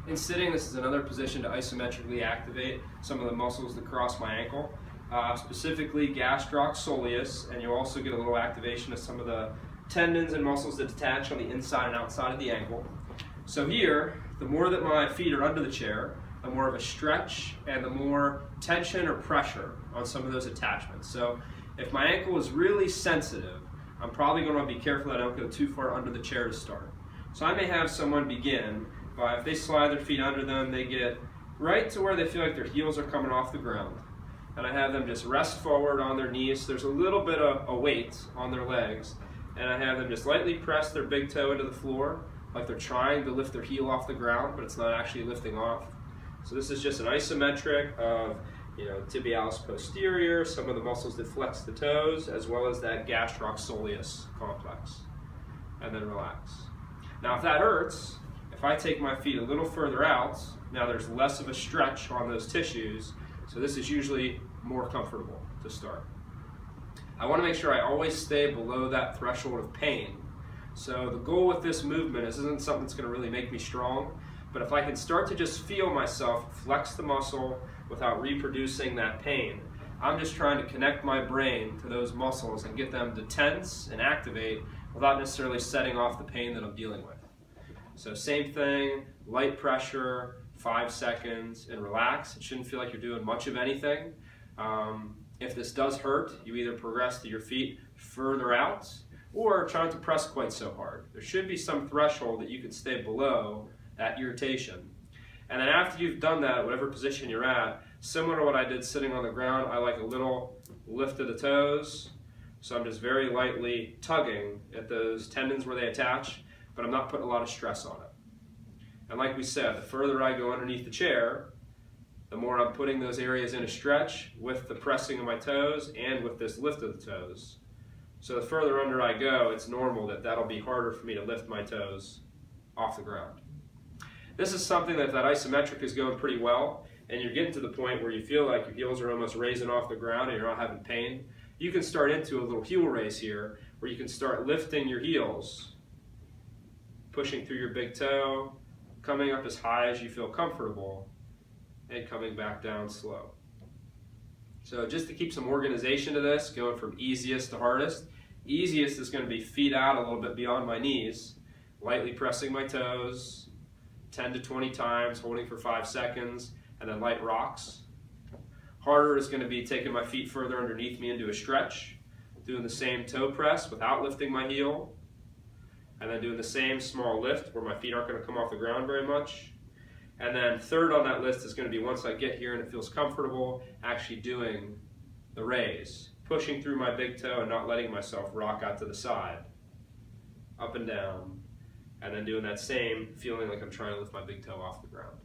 In sitting, this is another position to isometrically activate some of the muscles that cross my ankle, specifically gastroc soleus, and you'll also get a little activation of some of the tendons and muscles that detach on the inside and outside of the ankle. So here, the more that my feet are under the chair, the more of a stretch and the more tension or pressure on some of those attachments. So if my ankle is really sensitive, I'm probably going to be careful that I don't go too far under the chair to start. So I may have someone begin by, if they slide their feet under them, they get right to where they feel like their heels are coming off the ground. And I have them just rest forward on their knees. There's a little bit of a weight on their legs. And I have them just lightly press their big toe into the floor, like they're trying to lift their heel off the ground, but it's not actually lifting off. So this is just an isometric of, tibialis posterior, some of the muscles that flex the toes, as well as that gastroc soleus complex. And then relax. Now if that hurts, if I take my feet a little further out, now there's less of a stretch on those tissues, so this is usually more comfortable to start. I want to make sure I always stay below that threshold of pain. So the goal with this movement isn't something that's going to really make me strong, but if I can start to just feel myself flex the muscle without reproducing that pain, I'm just trying to connect my brain to those muscles and get them to tense and activate without necessarily setting off the pain that I'm dealing with. So same thing, light pressure, 5 seconds, and relax. It shouldn't feel like you're doing much of anything. If this does hurt, you either progress to your feet further out or try not to press quite so hard. There should be some threshold that you can stay below that irritation. And then after you've done that, whatever position you're at, similar to what I did sitting on the ground, I like a little lift of the toes. So I'm just very lightly tugging at those tendons where they attach, but I'm not putting a lot of stress on it. And like we said, the further I go underneath the chair, the more I'm putting those areas in a stretch with the pressing of my toes and with this lift of the toes. So the further under I go, it's normal that that'll be harder for me to lift my toes off the ground. This is something that if that isometric is going pretty well, and you're getting to the point where you feel like your heels are almost raising off the ground and you're not having pain, you can start into a little heel raise here, where you can start lifting your heels, pushing through your big toe, coming up as high as you feel comfortable, and coming back down slow. So just to keep some organization to this, going from easiest to hardest, easiest is going to be feet out a little bit beyond my knees, lightly pressing my toes, 10 to 20 times, holding for 5 seconds, and then light rocks. Harder is going to be taking my feet further underneath me into a stretch, doing the same toe press without lifting my heel, and then doing the same small lift where my feet aren't going to come off the ground very much. And then third on that list is going to be, once I get here and it feels comfortable, actually doing the raise, pushing through my big toe and not letting myself rock out to the side, up and down, and then doing that same feeling like I'm trying to lift my big toe off the ground.